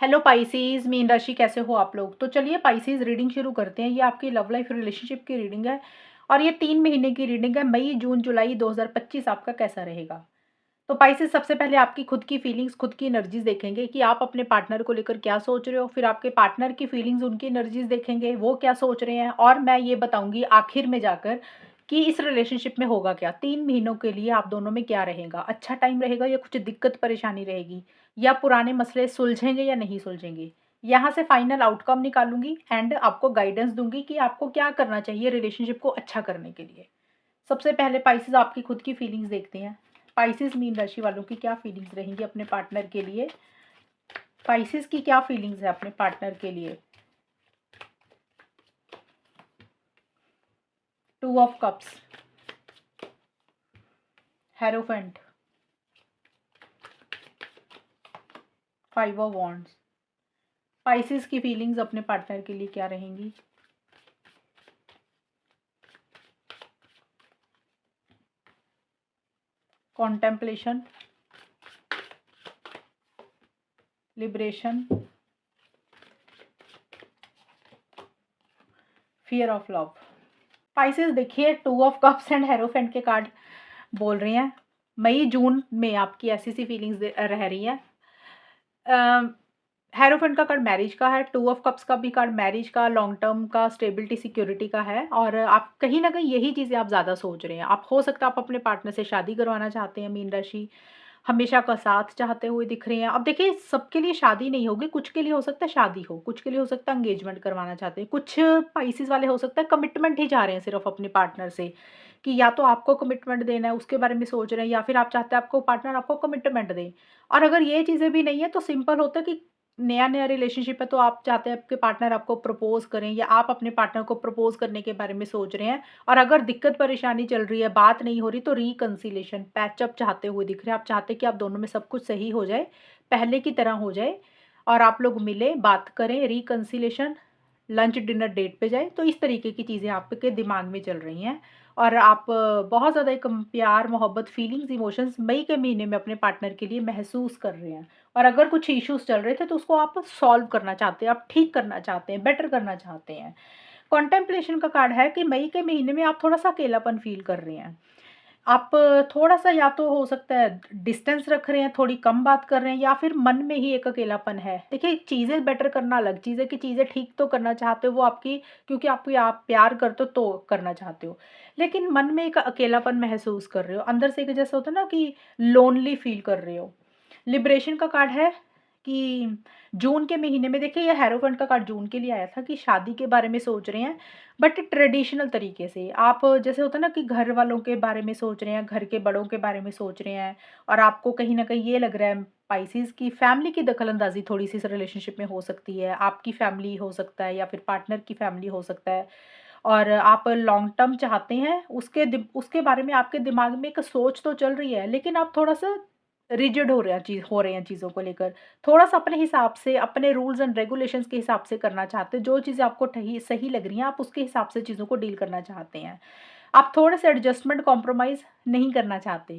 Hello Pisces, mean राशि कैसे हो आप लोग। तो चलिए पाइसीज रीडिंग शुरू करते हैं। ये आपकी लव लाइफ रिलेशनशिप की रीडिंग है और ये 3 महीने की रीडिंग है। मई जून जुलाई 2025 आपका कैसा रहेगा। तो पाइसेस सबसे पहले आपकी खुद की फीलिंग्स, खुद की एनर्जीज देखेंगे कि आप अपने पार्टनर को लेकर क्या सोच रहे हो। फिर आपके पार्टनर की फीलिंग्स, उनकी एनर्जीज देखेंगे वो क्या सोच रहे हैं। और मैं ये बताऊंगी आखिर में जाकर कि इस रिलेशनशिप में होगा क्या। 3 महीनों के लिए आप दोनों में क्या रहेगा, अच्छा टाइम रहेगा या कुछ दिक्कत परेशानी रहेगी, या पुराने मसले सुलझेंगे या नहीं सुलझेंगे। यहाँ से फाइनल आउटकम निकालूंगी एंड आपको गाइडेंस दूंगी कि आपको क्या करना चाहिए रिलेशनशिप को अच्छा करने के लिए। सबसे पहले पाइसेस आपकी खुद की फीलिंग्स देखते हैं। पाइसेस मीन राशि वालों की क्या फीलिंग्स रहेंगी अपने पार्टनर के लिए। पाइसेस की क्या फीलिंग्स है अपने पार्टनर के लिए। 2 of cups, hierophant, 5 of wands. Pisces की फीलिंग्स अपने पार्टनर के लिए क्या रहेंगी। Contemplation, liberation, fear of love. Pisces देखिए 2 ऑफ कप्स एंड हेरोफेंट के कार्ड बोल रही हैं मई जून में आपकी ऐसी सी फीलिंग्स रह रही हैं। हेरोफेंट का कार्ड मैरिज का है, 2 ऑफ कप्स का भी कार्ड मैरिज का, लॉन्ग टर्म का, स्टेबिलिटी सिक्योरिटी का है। और आप कहीं ना कहीं यही चीज़ें आप ज़्यादा सोच रहे हैं। आप हो सकता है आप अपने पार्टनर से शादी करवाना चाहते हैं। मीन राशि हमेशा का साथ चाहते हुए दिख रहे हैं। अब देखिए सबके लिए शादी नहीं होगी, कुछ के लिए हो सकता है शादी हो, कुछ के लिए हो सकता है एंगेजमेंट करवाना चाहते हैं, कुछ पाइसेस वाले हो सकता है कमिटमेंट ही चाह रहे हैं सिर्फ अपने पार्टनर से, कि या तो आपको कमिटमेंट देना है उसके बारे में सोच रहे हैं, या फिर आप चाहते हैं आपको पार्टनर आपको कमिटमेंट दे। और अगर ये चीज़ें भी नहीं है तो सिंपल होता है कि नया नया रिलेशनशिप है तो आप चाहते हैं आपके पार्टनर आपको प्रपोज करें, या आप अपने पार्टनर को प्रपोज करने के बारे में सोच रहे हैं। और अगर दिक्कत परेशानी चल रही है, बात नहीं हो रही, तो रिकंसिलेशन, पैचअप चाहते हुए दिख रहे हैं। आप चाहते हैं कि आप दोनों में सब कुछ सही हो जाए, पहले की तरह हो जाए, और आप लोग मिले, बात करें, रिकंसिलेशन, लंच डिनर डेट पे जाए। तो इस तरीके की चीज़ें आपके दिमाग में चल रही हैं। और आप बहुत ज़्यादा एक प्यार, मोहब्बत, फीलिंग्स, इमोशंस मई के महीने में अपने पार्टनर के लिए महसूस कर रहे हैं। और अगर कुछ इश्यूज चल रहे थे तो उसको आप सॉल्व करना चाहते हैं, आप ठीक करना चाहते हैं, बेटर करना चाहते हैं। कॉन्टेम्पलेशन का कार्ड है कि मई के महीने में आप थोड़ा सा अकेलापन फील कर रहे हैं। आप थोड़ा सा, या तो हो सकता है डिस्टेंस रख रहे हैं, थोड़ी कम बात कर रहे हैं, या फिर मन में ही एक अकेलापन है। देखिए चीज़ें बेटर करना अलग चीज़ है कि चीज़ें ठीक तो करना चाहते हो, वो आपकी, क्योंकि आपको आप प्यार करते हो तो करना चाहते हो, लेकिन मन में एक अकेलापन महसूस कर रहे हो अंदर से, एक जैसा होता है ना कि लोनली फील कर रहे हो। लिबरेशन का कार्ड है कि जून के महीने में, देखिए ये हेरोफेंट का कार्ड जून के लिए आया था कि शादी के बारे में सोच रहे हैं, बट ट्रेडिशनल तरीके से। आप जैसे होता है ना कि घर वालों के बारे में सोच रहे हैं, घर के बड़ों के बारे में सोच रहे हैं, और आपको कहीं ना कहीं ये लग रहा है पाइसेस की फैमिली की दखल अंदाजी थोड़ी सी इस रिलेशनशिप में हो सकती है। आपकी फैमिली हो सकता है या फिर पार्टनर की फैमिली हो सकता है। और आप लॉन्ग टर्म चाहते हैं, उसके बारे में आपके दिमाग में एक सोच तो चल रही है, लेकिन आप थोड़ा सा रिजिड हो रहे हैं चीज़ों को लेकर। थोड़ा सा अपने हिसाब से, अपने रूल्स एंड रेगुलेशंस के हिसाब से करना चाहते हैं। जो चीज़ें आपको सही लग रही हैं आप उसके हिसाब से चीज़ों को डील करना चाहते हैं। आप थोड़े से एडजस्टमेंट, कॉम्प्रोमाइज़ नहीं करना चाहते।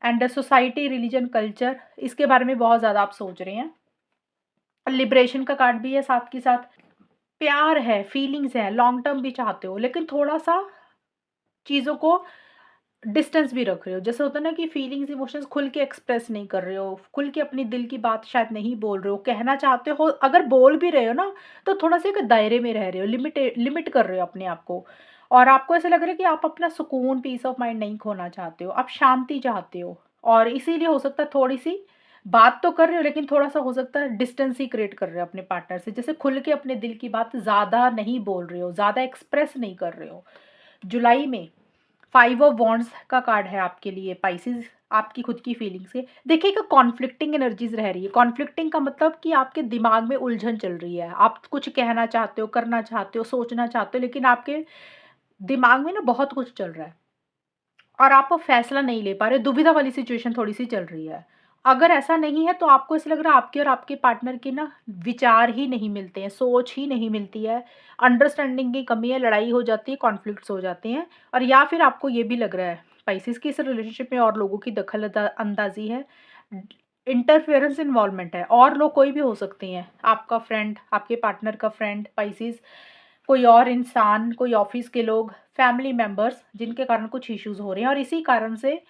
एंड सोसाइटी, रिलीजन, कल्चर, इसके बारे में बहुत ज़्यादा आप सोच रहे हैं। लिबरेशन का कार्ड भी है साथ के साथ। प्यार है, फीलिंग्स है, लॉन्ग टर्म भी चाहते हो, लेकिन थोड़ा सा चीज़ों को डिस्टेंस भी रख रहे हो। जैसे होता है ना कि फीलिंग्स, इमोशंस खुल के एक्सप्रेस नहीं कर रहे हो, खुल के अपनी दिल की बात शायद नहीं बोल रहे हो, कहना चाहते हो, अगर बोल भी रहे हो ना तो थोड़ा सा एक दायरे में रह रहे हो, लिमिट कर रहे हो अपने आप को। और आपको ऐसा लग रहा है कि आप अपना सुकून, पीस ऑफ माइंड नहीं खोना चाहते हो, आप शांति चाहते हो। और इसीलिए हो सकता है थोड़ी सी बात तो कर रहे हो, लेकिन थोड़ा सा हो सकता है डिस्टेंस ही क्रिएट कर रहे हो अपने पार्टनर से। जैसे खुल के अपने दिल की बात ज़्यादा नहीं बोल रहे हो, ज़्यादा एक्सप्रेस नहीं कर रहे हो। जुलाई में 5 ऑफ वॉन्ड्स का कार्ड है आपके लिए पाइसेस। आपकी खुद की फीलिंग्स के देखिए कि कॉन्फ्लिक्टिंग एनर्जीज रह रही है। कॉन्फ्लिक्टिंग का मतलब कि आपके दिमाग में उलझन चल रही है। आप कुछ कहना चाहते हो, करना चाहते हो, सोचना चाहते हो, लेकिन आपके दिमाग में ना बहुत कुछ चल रहा है और आप फैसला नहीं ले पा रहे। दुविधा वाली सिचुएशन थोड़ी सी चल रही है। अगर ऐसा नहीं है तो आपको ऐसा लग रहा है आपके और आपके पार्टनर के ना विचार ही नहीं मिलते हैं, सोच ही नहीं मिलती है, अंडरस्टैंडिंग की कमी है, लड़ाई हो जाती है, कॉन्फ्लिक्ट्स हो जाते हैं। और या फिर आपको ये भी लग रहा है स्पाइसेस की इस रिलेशनशिप में और लोगों की दखल अंदाजी है। इंटरफेरेंस इन्वॉल्वमेंट है, और लोग कोई भी हो सकते हैं, आपका फ्रेंड, आपके पार्टनर का फ्रेंड स्पाइसेस, कोई और इंसान, कोई ऑफिस के लोग, फैमिली मेंबर्स, जिनके कारण कुछ इश्यूज हो रहे हैं, और इसी कारण से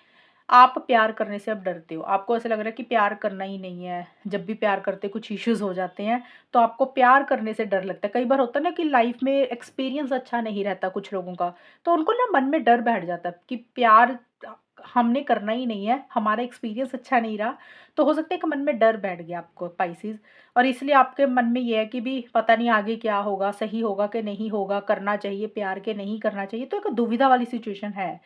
आप प्यार करने से अब डरते हो। आपको ऐसा लग रहा है कि प्यार करना ही नहीं है। जब भी प्यार करते कुछ इश्यूज हो जाते हैं, तो आपको प्यार करने से डर लगता है। कई बार होता है ना कि लाइफ में एक्सपीरियंस अच्छा नहीं रहता कुछ लोगों का, तो उनको ना मन में डर बैठ जाता है कि प्यार हमने करना ही नहीं है, हमारा एक्सपीरियंस अच्छा नहीं रहा। तो हो सकता है कि मन में डर बैठ गया आपको स्पाइसेस, और इसलिए आपके मन में ये है कि भी पता नहीं आगे क्या होगा, सही होगा कि नहीं होगा, करना चाहिए प्यार के नहीं करना चाहिए। तो एक दुविधा वाली सिचुएशन है,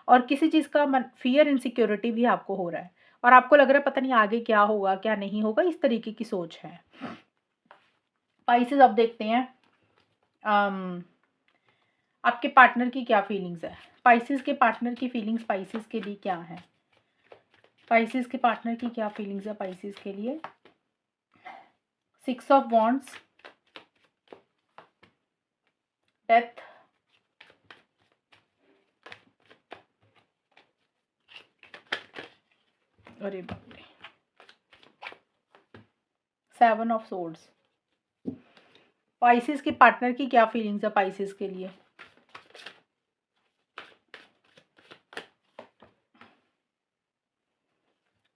और किसी चीज़ का मन फ़ियर इनसिक्योरिटी भी आपको हो रहा है, और आपको लग रहा है पता नहीं आगे क्या होगा, क्या नहीं होगा, इस तरीके की सोच है। स्पाइसेस अब देखते हैं अम, आपके पार्टनर की क्या फीलिंग्स है। स्पाइसेस के पार्टनर की फीलिंग्स स्पाइसेस के लिए क्या है। स्पाइसेस के पार्टनर की क्या फीलिंग्स है स्पाइसेस के लिए। 6 ऑफ वॉन्ड्स, डेथ, अरे बाप रे, 7 ऑफ सोर्ड्स। स्पाइसेस के पार्टनर की क्या फीलिंग्स है स्पाइसेस के लिए।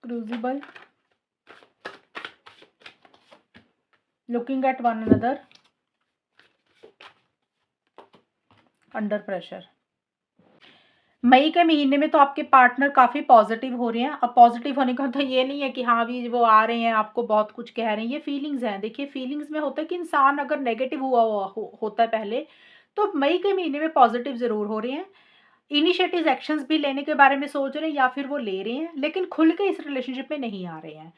Crucible, looking at one another, under pressure. मई के महीने में तो आपके पार्टनर काफ़ी पॉजिटिव हो रहे हैं। अब पॉजिटिव होने का मतलब ये नहीं है कि हाँ भी वो आ रहे हैं आपको बहुत कुछ कह रहे हैं, ये फीलिंग्स हैं। देखिए फीलिंग्स में होता है कि इंसान अगर नेगेटिव होता है पहले, तो मई के महीने में पॉजिटिव ज़रूर हो रहे हैं। इनिशिएटिव एक्शंस भी लेने के बारे में सोच रहे हैं, या फिर वो ले रहे हैं, लेकिन खुल के इस रिलेशनशिप में नहीं आ रहे हैं।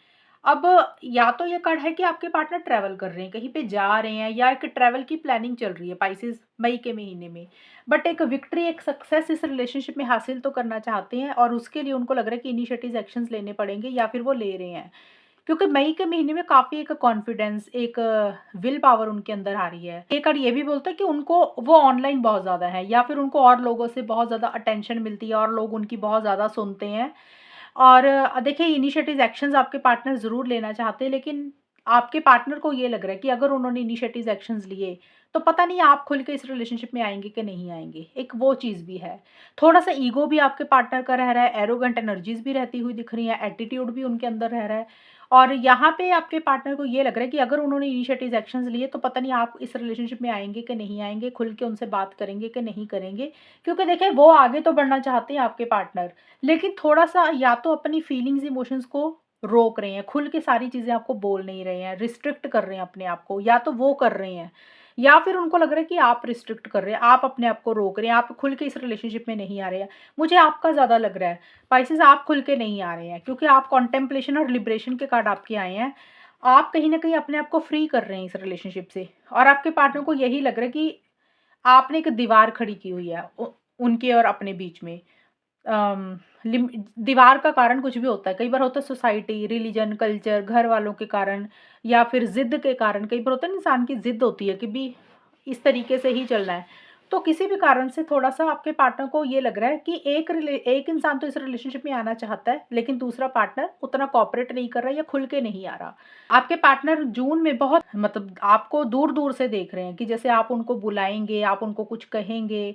अब या तो ये कार्ड है कि आपके पार्टनर ट्रैवल कर रहे हैं, कहीं पे जा रहे हैं, या एक ट्रैवल की प्लानिंग चल रही है पाइसेस मई के महीने में। बट एक विक्ट्री, एक सक्सेस इस रिलेशनशिप में हासिल तो करना चाहते हैं, और उसके लिए उनको लग रहा है कि इनिशिएटिव एक्शंस लेने पड़ेंगे, या फिर वो ले रहे हैं। क्योंकि मई के महीने में काफ़ी एक कॉन्फिडेंस, एक विल पावर उनके अंदर आ रही है। एक और ये भी बोलता है कि उनको वो ऑनलाइन बहुत ज़्यादा है, या फिर उनको और लोगों से बहुत ज़्यादा अटेंशन मिलती है, और लोग उनकी बहुत ज़्यादा सुनते हैं। और देखिए इनिशिएटिव एक्शंस आपके पार्टनर ज़रूर लेना चाहते हैं, लेकिन आपके पार्टनर को ये लग रहा है कि अगर उन्होंने इनिशिएटिव एक्शंस लिए, तो पता नहीं आप खुल के इस रिलेशनशिप में आएँगे कि नहीं आएँगे, एक वो चीज़ भी है। थोड़ा-सा ईगो भी आपके पार्टनर का रह रहा है, एरोगेंट एनर्जीज़ भी रहती हुई दिख रही हैं, एटीट्यूड भी उनके अंदर रह रहा है। और यहाँ पे आपके पार्टनर को ये लग रहा है कि अगर उन्होंने इनिशिएटिव एक्शंस लिए, तो पता नहीं आप इस रिलेशनशिप में आएँगे कि नहीं आएँगे, खुल के उनसे बात करेंगे कि नहीं करेंगे। क्योंकि देखिए वो आगे तो बढ़ना चाहते हैं आपके पार्टनर, लेकिन थोड़ा-सा या तो अपनी फीलिंग्स, इमोशंस को रोक रहे हैं, खुल के सारी चीज़ें आपको बोल नहीं रहे हैं, रिस्ट्रिक्ट कर रहे हैं अपने आप को, या तो वो कर रहे हैं, या फिर उनको लग रहा है कि आप रिस्ट्रिक्ट कर रहे हैं, आप अपने आप को रोक रहे हैं, आप खुल के इस रिलेशनशिप में नहीं आ रहे हैं। मुझे आपका ज़्यादा लग रहा है, स्पाइसेस आप खुल के नहीं आ रहे हैं, क्योंकि आप कॉन्टेम्पलेशन और लिबरेशन के कार्ड आपके आए हैं। आप कहीं न कहीं अपने आप को फ्री कर रहे हैं इस रिलेशनशिप से, और आपके पार्टनर को यही लग रहा है कि आपने एक दीवार खड़ी की हुई है उनके और अपने बीच में। अम, लिम दीवार का कारण कुछ भी होता है। कई बार होता है सोसाइटी, रिलीजन, कल्चर, घर वालों के कारण, या फिर ज़िद के कारण। कई बार होता है ना इंसान की ज़िद होती है कि भी इस तरीके से ही चलना है। तो किसी भी कारण से थोड़ा-सा आपके पार्टनर को ये लग रहा है कि एक इंसान तो इस रिलेशनशिप में आना चाहता है, लेकिन दूसरा पार्टनर उतना कोऑपरेट नहीं कर रहा है, या खुल के नहीं आ रहा। आपके पार्टनर जून में बहुत मतलब आपको दूर-दूर से देख रहे हैं कि जैसे आप उनको बुलाएँगे, आप उनको कुछ कहेंगे,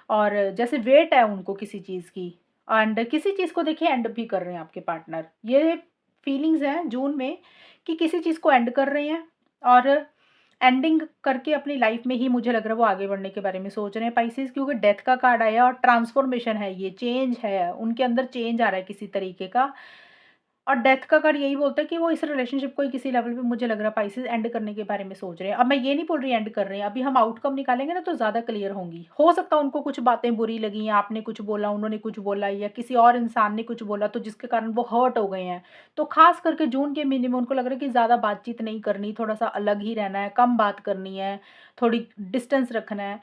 और जैसे वेट है उनको किसी चीज़ की, एंड किसी चीज़ को देखिए एंड भी कर रहे हैं आपके पार्टनर। ये फीलिंग्स हैं जून में कि किसी चीज़ को एंड कर रहे हैं, और एंडिंग करके अपनी लाइफ में ही मुझे लग रहा है वो आगे बढ़ने के बारे में सोच रहे हैं स्पाइसेस, क्योंकि डेथ का कार्ड आया और ट्रांसफॉर्मेशन है, ये चेंज है, उनके अंदर चेंज आ रहा है किसी तरीके का। और डेथ का कार्ड यही बोलता है कि वो इस रिलेशनशिप को ही किसी लेवल पे मुझे लग रहा है स्पाइसेस एंड करने के बारे में सोच रहे हैं। अब मैं ये नहीं बोल रही एंड कर रहे हैं, अभी हम आउटकम निकालेंगे ना तो ज़्यादा क्लियर होंगी। हो सकता है उनको कुछ बातें बुरी लगी, या आपने कुछ बोला, उन्होंने कुछ बोला, या किसी और इंसान ने कुछ बोला, तो जिसके कारण वो हर्ट हो गए हैं। तो खास करके जून के महीने में उनको लग रहा है कि ज़्यादा बातचीत नहीं करनी, थोड़ा-सा अलग ही रहना है, कम बात करनी है, थोड़ी डिस्टेंस रखना है।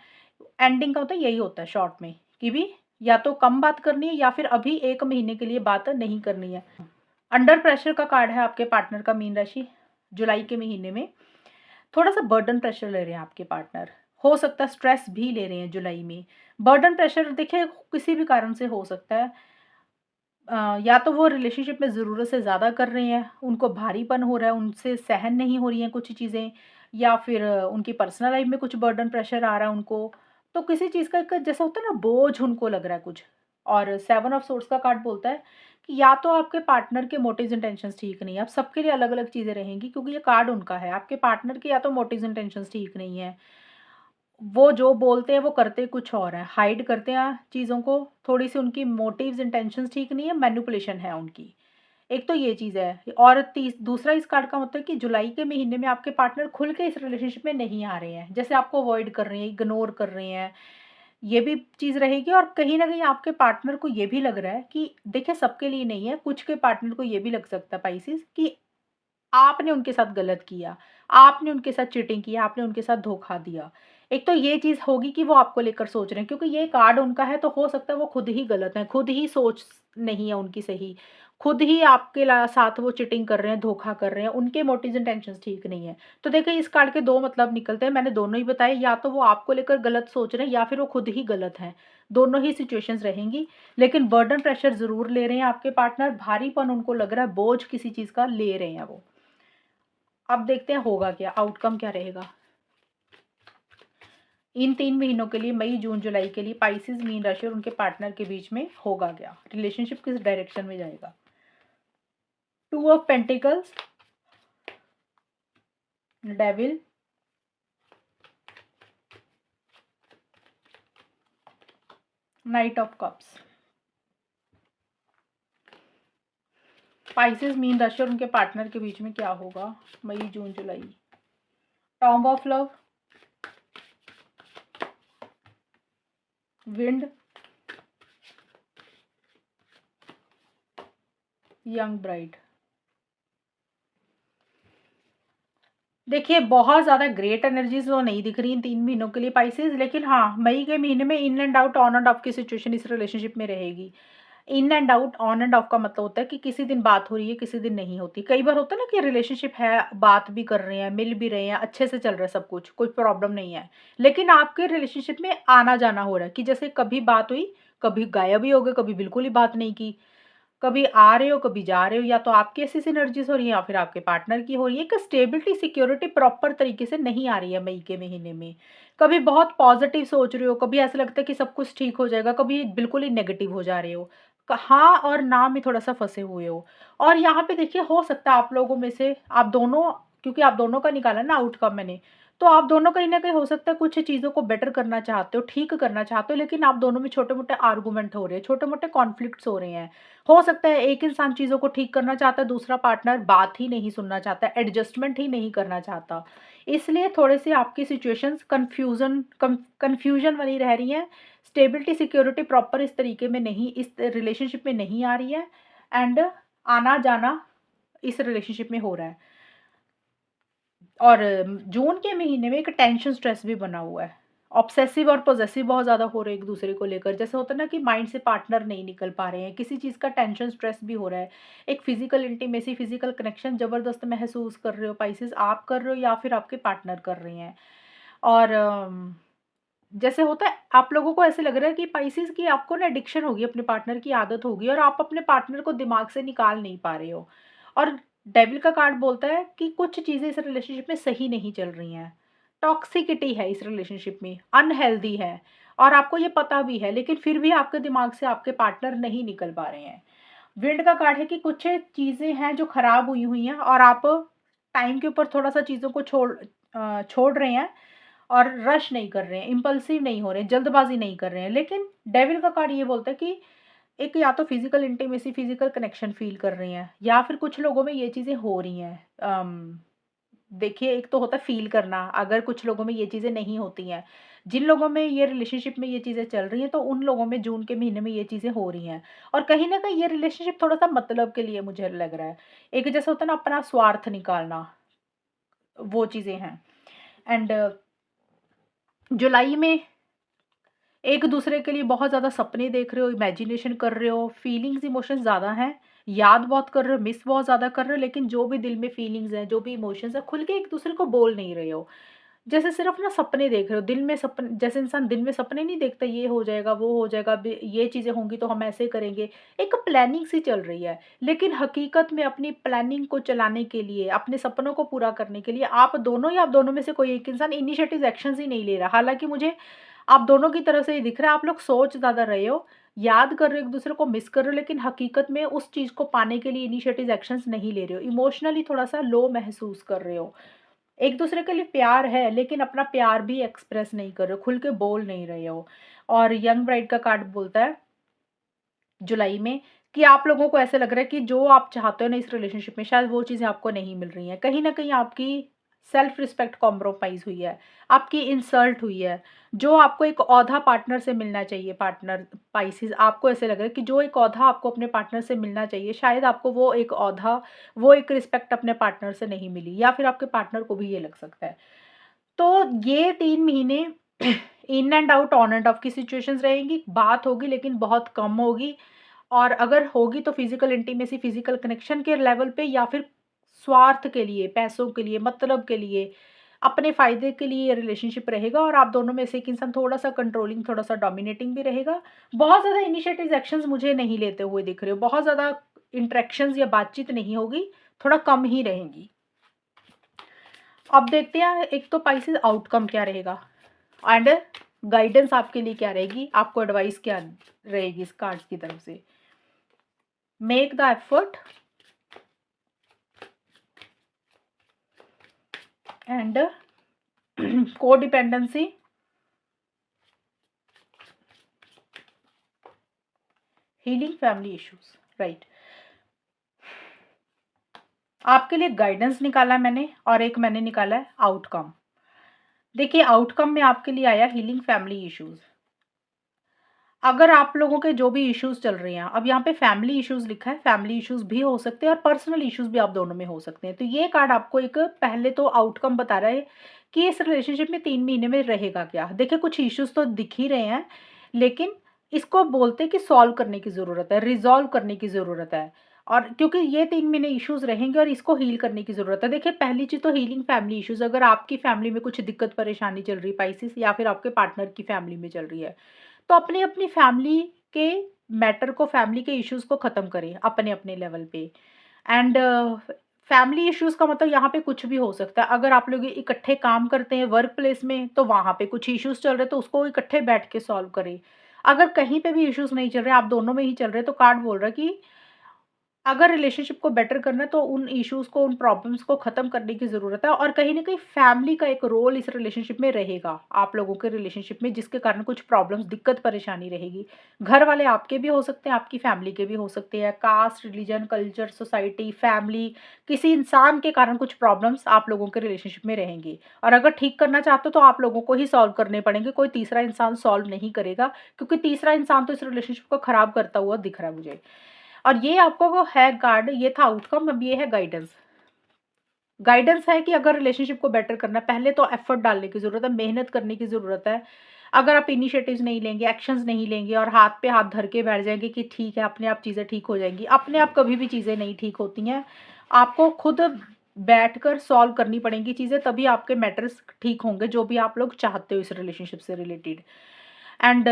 एंडिंग का होता है यही होता है शॉर्ट में, कि भी या तो कम बात करनी है, या फिर अभी 1 महीने के लिए बात नहीं करनी है। अंडर प्रेशर का कार्ड है आपके पार्टनर का, मीन राशि, जुलाई के महीने में थोड़ा-सा बर्डन प्रेशर ले रहे हैं आपके पार्टनर। हो सकता है स्ट्रेस भी ले रहे हैं जुलाई में। बर्डन प्रेशर देखिए किसी भी कारण से हो सकता है। या तो वो रिलेशनशिप में ज़रूरत से ज़्यादा कर रहे हैं, उनको भारीपन हो रहा है, उनसे सहन नहीं हो रही हैं कुछ चीज़ें, या फिर उनकी पर्सनल लाइफ़ में कुछ बर्डन प्रेशर आ रहा है उनको। तो किसी चीज़ का एक जैसा होता है ना, बोझ उनको लग रहा है कुछ। और 7 ऑफ सोर्ड्स का कार्ड बोलता है कि या तो आपके पार्टनर के मोटिव्स इंटेंशंस ठीक नहीं है, अब सबके लिए अलग-अलग चीज़ें रहेंगी क्योंकि ये कार्ड उनका है। आपके पार्टनर के या तो मोटिव्स इंटेंशंस ठीक नहीं है, वो जो बोलते हैं वो करते कुछ और हैं, हाइड करते हैं चीज़ों को, थोड़ी-सी उनकी मोटिव्स इंटेंशंस ठीक नहीं है, मैनिपुलेशन है उनकी। एक तो ये चीज़ है, और तीस दूसरा इस कार्ड का मतलब है कि जुलाई के महीने में आपके पार्टनर खुल के इस रिलेशनशिप में नहीं आ रहे हैं। जैसे आपको अवॉइड कर रहे हैं, इग्नोर कर रहे हैं, ये भी चीज़ रहेगी। और कहीं न कहीं आपके पार्टनर को ये भी लग रहा है कि देखिए, सबके लिए नहीं है, कुछ के पार्टनर को ये भी लग सकता है पाइसेस, कि आपने उनके साथ गलत किया, आपने उनके साथ चीटिंग की, आपने उनके साथ धोखा दिया। एक तो ये चीज़ होगी कि वो आपको लेकर सोच रहे हैं, क्योंकि ये कार्ड उनका है, तो हो सकता है वो खुद ही गलत हैं, खुद ही सोच नहीं है उनकी सही, खुद ही आपके साथ वो चीटिंग कर रहे हैं, धोखा कर रहे हैं, उनके मोटिव्स इंटेंशंस ठीक नहीं है। तो देखिए, इस कार्ड के 2 मतलब निकलते हैं, मैंने दोनों ही बताए, या तो वो आपको लेकर गलत सोच रहे हैं या फिर वो खुद ही गलत हैं। दोनों ही सिचुएशंस रहेंगी, लेकिन बर्डन प्रेशर ज़रूर ले रहे हैं आपके पार्टनर, भारीपन उनको लग रहा है, बोझ किसी चीज़ का ले रहे हैं वो। अब देखते हैं होगा क्या, आउटकम क्या रहेगा इन 3 महीनों के लिए, मई, जून, जुलाई के लिए पाइसेस, मीन राशि और उनके पार्टनर के बीच में होगा क्या, रिलेशनशिप किस डायरेक्शन में जाएगा। 2 of pentacles, devil, knight of cups. Pisces, मीन राशि और उनके पार्टनर के बीच में क्या होगा मई, जून, जुलाई। Tomb of love, wind, young bride. देखिए, बहुत ज़्यादा ग्रेट एनर्जीज वो नहीं दिख रही इन 3 महीनों के लिए पाइसेस, लेकिन हाँ, मई के महीने में in and out, on end of की सिचुएशन इस रिलेशनशिप में रहेगी। In and out, on end of का मतलब होता है कि किसी दिन बात हो रही है, किसी दिन नहीं होती। कई बार होता है ना कि रिलेशनशिप है, बात भी कर रहे हैं, मिल भी रहे हैं, अच्छे से चल रहा है सब कुछ, कोई प्रॉब्लम नहीं है। लेकिन आपके रिलेशनशिप में आना-जाना हो रहा है कि जैसे कभी बात हुई, कभी गायब ही हो गए, कभी बिल्कुल ही बात नहीं की। कभी आ रहे हो, कभी जा रहे हो, या तो आपकी ऐसी सिनर्जीज़ हो रही है या फिर आपके पार्टनर की हो रही है। एक स्टेबिलिटी, सिक्योरिटी प्रॉपर तरीके से नहीं आ रही है मई के महीने में। कभी बहुत पॉज़िटिव सोच रहे हो, कभी ऐसा लगता है कि सब कुछ ठीक हो जाएगा, कभी बिल्कुल ही नेगेटिव हो जा रहे हो। हाँ और ना में थोड़ा-सा फँसे हुए हो। और यहाँ पे देखिए, हो सकता है आप लोगों में से आप दोनों, क्योंकि आप दोनों का निकाला ना आउटकम मैंने, तो आप दोनों कहीं न कहीं हो सकता है कुछ चीज़ों को बेटर करना चाहते हो, ठीक करना चाहते हो, लेकिन आप दोनों में छोटे-मोटे आर्गुमेंट हो रहे हैं, छोटे-मोटे कॉन्फ्लिक्ट्स हो रहे हैं। हो सकता है एक इंसान चीज़ों को ठीक करना चाहता है, दूसरा पार्टनर बात ही नहीं सुनना चाहता, एडजस्टमेंट ही नहीं करना चाहता। इसलिए थोड़े-से आपकी सिचुएशंस कन्फ्यूज़न वाली रह रही हैं। स्टेबिलिटी, सिक्योरिटी प्रॉपर इस तरीके में नहीं, इस रिलेशनशिप में नहीं आ रही है, एंड आना-जाना इस रिलेशनशिप में हो रहा है। और जून के महीने में एक टेंशन स्ट्रेस भी बना हुआ है। ऑब्सेसिव और पॉसेसिव बहुत ज़्यादा हो रहे हैं एक-दूसरे को लेकर। जैसे होता है ना कि माइंड से पार्टनर नहीं निकल पा रहे हैं, किसी चीज़ का टेंशन स्ट्रेस भी हो रहा है। एक फिज़िकल इंटीमेसी, फिज़िकल कनेक्शन ज़बरदस्त महसूस कर रहे हो पाइसेस, आप कर रहे हो या फिर आपके पार्टनर कर रहे हैं। और जैसे होता है आप लोगों को ऐसे लग रहा है कि पाइसेस की आपको ना एडिक्शन होगी, अपने पार्टनर की आदत होगी और आप अपने पार्टनर को दिमाग से निकाल नहीं पा रहे हो। और डेविल का कार्ड बोलता है कि कुछ चीज़ें इस रिलेशनशिप में सही नहीं चल रही हैं। टॉक्सिसिटी है इस रिलेशनशिप में, अनहेल्दी है, और आपको ये पता भी है, लेकिन फिर भी आपके दिमाग से आपके पार्टनर नहीं निकल पा रहे हैं। विंड का कार्ड है कि कुछ चीज़ें हैं जो खराब हुई हुई हैं और आप टाइम के ऊपर थोड़ा-सा चीज़ों को छोड़ रहे हैं और रश नहीं कर रहे हैं, इम्पल्सिव नहीं हो रहे हैं, जल्दबाज़ी नहीं कर रहे हैं। लेकिन डेविल का कार्ड ये बोलता है कि एक या तो physical intimacy, physical connection feel कर रहे हैं, या फिर कुछ लोगों में ये चीज़ें हो रही हैं। देखिए, एक तो होता है फ़ील करना, अगर कुछ लोगों में ये चीज़ें नहीं होती हैं। जिन लोगों में ये रिलेशनशिप में ये चीज़ें चल रही हैं, तो उन लोगों में जून के महीने में ये चीज़ें हो रही हैं। और कहीं न कहीं ये रिलेशनशिप थोड़ा-सा मतलब के लिए मुझे लग रहा है। एक जैसे होता है ना, अपना स्वार्थ निकालना, वो चीज़ें हैं। एंड जुलाई में एक-दूसरे के लिए बहुत ज़्यादा सपने देख रहे हो, इमेजिनेशन कर रहे हो, फीलिंग्स, इमोशंस ज़्यादा हैं, याद बहुत कर रहे हो, मिस बहुत ज़्यादा कर रहे हो, लेकिन जो भी दिल में फीलिंग्स हैं, जो भी इमोशंस हैं, खुल के एक-दूसरे को बोल नहीं रहे हो। जैसे सिर्फ ना सपने देख रहे हो, दिल में सपन जैसे इंसान दिन में सपने नहीं देखता, ये हो जाएगा, वो हो जाएगा, ये चीज़ें होंगी तो हम ऐसे करेंगे, एक प्लानिंग सी चल रही है। लेकिन हकीकत में अपनी प्लानिंग को चलाने के लिए, अपने सपनों को पूरा करने के लिए आप दोनों या आप दोनों में से कोई एक इंसान इनिशिएटिव एक्शंस ही नहीं ले रहा। हालाँकि मुझे आप दोनों की तरफ से ये दिख रहा है, आप लोग सोच ज़्यादा रहे हो, याद कर रहे हो, एक-दूसरे को मिस कर रहे हो, लेकिन हकीकत में उस चीज़ को पाने के लिए इनिशिएटिव एक्शंस नहीं ले रहे हो। इमोशनली थोड़ा-सा लो महसूस कर रहे हो। एक दूसरे के लिए प्यार है, लेकिन अपना प्यार भी एक्सप्रेस नहीं कर रहे हो, खुल के बोल नहीं रहे हो। और यंग ब्राइड का कार्ड बोलता है जुलाई में कि आप लोगों को ऐसा लग रहा है कि जो आप चाहते हो ना इस रिलेशनशिप में, शायद वो चीज़ें आपको नहीं मिल रही हैं। कहीं न कहीं आपकी सेल्फ रिस्पेक्ट कॉम्प्रोमाइज़ हुई है, आपकी इंसल्ट हुई है। जो आपको एक औधा पार्टनर से मिलना चाहिए, पार्टनर स्पाइसेस, आपको ऐसे लग रहा है कि जो एक औधा आपको अपने पार्टनर से मिलना चाहिए, शायद आपको वो एक औधा, वो एक रिस्पेक्ट अपने पार्टनर से नहीं मिली, या फिर आपके पार्टनर को भी ये लग सकता है। तो ये 3 महीने in and out, on end of की सिचुएशंस रहेंगी, बात होगी लेकिन बहुत कम होगी, और अगर होगी तो फिज़िकल इंटीमेसी, फिज़िकल कनेक्शन के लेवल पे, या फिर स्वार्थ के लिए, पैसों के लिए, मतलब के लिए, अपने फ़ायदे के लिए ये रिलेशनशिप रहेगा, और आप दोनों में से एक इंसान थोड़ा-सा कंट्रोलिंग, थोड़ा-सा डोमिनेटिंग भी रहेगा। बहुत ज़्यादा इनिशिएटिव्स, एक्शंस मुझे नहीं लेते हुए दिख रहे हो, बहुत ज़्यादा इंटरैक्शंस या बातचीत नहीं होगी, थोड़ा कम ही रहेंगी। अब देखते हैं एक तो पाइसेस आउटकम क्या रहेगा, एंड गाइडेंस आपके लिए क्या रहेगी, आपको एडवाइस क्या रहेगी इस कार्ड्स की तरफ से। Make the effort and codependency, healing family issues, right. आपके लिए गाइडेंस निकाला है मैंने, और एक मैंने निकाला है आउटकम। देखिए, आउटकम में आपके लिए आया हीलिंग फैमिली इश्यूज। अगर आप लोगों के जो भी इश्यूज चल रहे हैं, अब यहाँ पे फैमिली इश्यूज लिखा है, फैमिली इश्यूज भी हो सकते हैं और पर्सनल इश्यूज भी आप दोनों में हो सकते हैं। तो ये कार्ड आपको एक पहले तो आउटकम बता रहा है कि इस रिलेशनशिप में 3 महीने में रहेगा क्या। देखिए, कुछ इश्यूज तो दिख ही रहे हैं, लेकिन इसको बोलते कि सॉल्व करने की ज़रूरत है, रिजॉल्व करने की ज़रूरत है। और क्योंकि ये 3 महीने इश्यूज रहेंगे और इसको हील करने की ज़रूरत है। देखिए, पहली चीज़ तो हीलिंग फैमिली इश्यूज, अगर आपकी फैमिली में कुछ दिक्कत परेशानी चल रही पाइसिस, या फिर आपके पार्टनर की फैमिली में चल रही है, तो अपनी-अपनी फैमिली के मैटर को, फैमिली के इश्यूज़ को ख़त्म करें अपने-अपने लेवल पे। एंड फैमिली इश्यूज़ का मतलब यहाँ पे कुछ भी हो सकता है। अगर आप लोग इकट्ठे काम करते हैं वर्क प्लेस में, तो वहाँ पे कुछ इश्यूज़ चल रहे हैं, तो उसको इकट्ठे बैठ के सॉल्व करें। अगर कहीं पे भी इश्यूज़ नहीं चल रहे, आप दोनों में ही चल रहे हैं, तो कार्ड बोल रहा है कि अगर रिलेशनशिप को बेटर करना है, तो उन इश्यूज़ को, उन प्रॉब्लम्स को ख़त्म करने की ज़रूरत है, और कहीं न कहीं फैमिली का एक रोल इस रिलेशनशिप में रहेगा, आप लोगों के रिलेशनशिप में, जिसके कारण कुछ प्रॉब्लम्स, दिक्कत, परेशानी रहेगी। घर वाले आपके भी हो सकते हैं, आपकी फैमिली के भी हो सकते हैं, caste, religion, culture, society, family, किसी इंसान के कारण कुछ प्रॉब्लम्स आप लोगों के रिलेशनशिप में रहेंगी। और अगर ठीक करना चाहते हो, तो आप लोगों को ही सॉल्व करने पड़ेंगे, कोई तीसरा इंसान सॉल्व नहीं करेगा, क्योंकि तीसरा इंसान तो इस रिलेशनशिप को खराब करता हुआ दिख रहा है मुझे। और ये आपको वो है कार्ड, ये था आउटकम, अब ये है गाइडेंस। गाइडेंस है कि अगर रिलेशनशिप को बेटर करना है, पहले तो एफर्ट डालने की ज़रूरत है, मेहनत करने की ज़रूरत है। अगर आप इनिशिएटिव्स नहीं लेंगे, एक्शंस नहीं लेंगे, और हाथ पे हाथ धर के बैठ जाएँगे कि ठीक है, अपने आप चीज़ें ठीक हो जाएँगी, अपने आप कभी भी चीज़ें नहीं ठीक होती हैं। आपको खुद बैठकर सॉल्व करनी पड़ेंगी चीज़ें, तभी आपके मैटर्स ठीक होंगे, जो भी आप लोग चाहते हो इस रिलेशनशिप से रिलेटेड। एंड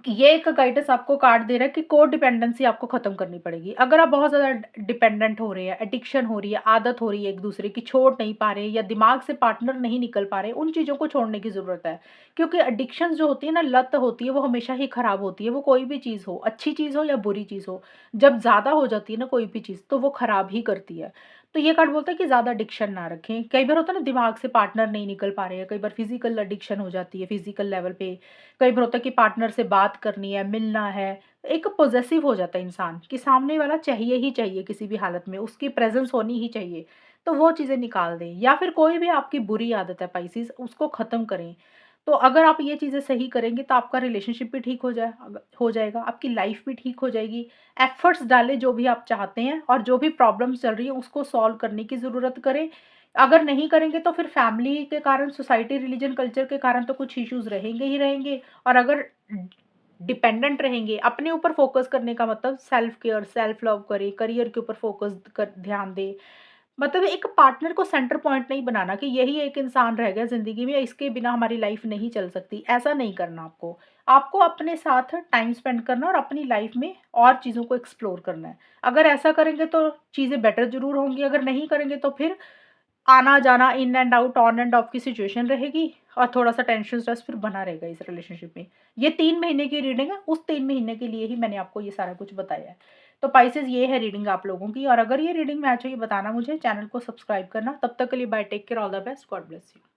ये एक गाइडेंस आपको कार्ड दे रहा है कि कोडिपेंडेंसी आपको खत्म करनी पड़ेगी। अगर आप बहुत ज़्यादा डिपेंडेंट हो रहे हैं, एडिक्शन हो रही है, आदत हो रही है एक-दूसरे की, छोड़ नहीं पा रहे, या दिमाग से पार्टनर नहीं निकल पा रहे, उन चीज़ों को छोड़ने की ज़रूरत है। क्योंकि एडिक्शंस जो होती है ना, लत होती है, वो हमेशा ही खराब होती है। वो कोई भी चीज़ हो, अच्छी चीज़ हो या बुरी चीज़ हो, जब ज़्यादा हो जाती है ना कोई भी चीज़, तो वो खराब ही करती है। तो ये कार्ड बोलता है कि ज़्यादा एडिक्शन ना रखें। कई बार होता है ना, दिमाग से पार्टनर नहीं निकल पा रहे हैं, कई बार फिज़िकल एडिक्शन हो जाती है, फिज़िकल लेवल पे। कई बार होता है कि पार्टनर से बात करनी है, मिलना है, एक पॉसेसिव हो जाता है इंसान कि सामने वाला चाहिए ही चाहिए, किसी भी हालत में उसकी प्रेज़ेंस होनी ही चाहिए। तो वो चीज़ें निकाल दें, या फिर कोई भी आपकी बुरी आदत है पाइसेस, उसको ख़त्म करें। तो अगर आप ये चीज़ें सही करेंगे, तो आपका रिलेशनशिप भी ठीक हो जाएगा, आपकी लाइफ़ भी ठीक हो जाएगी। एफ़र्ट्स डालें जो भी आप चाहते हैं, और जो भी प्रॉब्लम्स चल रही है उसको सॉल्व करने की ज़रूरत करें। अगर नहीं करेंगे, तो फिर फैमिली के कारण, सोसाइटी, रिलीजन, कल्चर के कारण तो कुछ इश्यूज़ रहेंगे ही रहेंगे। और अगर डिपेंडेंट रहेंगे, अपने ऊपर फ़ोकस करने का मतलब सेल्फ केयर, सेल्फ लव करें, करियर के ऊपर फ़ोकस कर ध्यान दें। मतलब एक पार्टनर को सेंटर पॉइंट नहीं बनाना कि यही एक इंसान रह गया ज़िंदगी में, इसके बिना हमारी लाइफ नहीं चल सकती, ऐसा नहीं करना आपको। आपको अपने साथ टाइम स्पेंड करना और अपनी लाइफ में और चीज़ों को एक्सप्लोर करना है। अगर ऐसा करेंगे तो चीज़ें बेटर ज़रूर होंगी, अगर नहीं करेंगे तो फिर आना-जाना, in and out, on end of की सिचुएशन रहेगी और थोड़ा-सा टेंशन, स्ट्रेस फिर बना रहेगा इस रिलेशनशिप में। ये 3 महीने की रीडिंग है, उस 3 महीने के लिए ही मैंने आपको ये सारा कुछ बताया है। तो पाइसेस ये है रीडिंग आप लोगों की, और अगर ये रीडिंग मैच हुई बताना मुझे, चैनल को सब्सक्राइब करना। तब तक के लिए bye, take care, all the best, God bless you.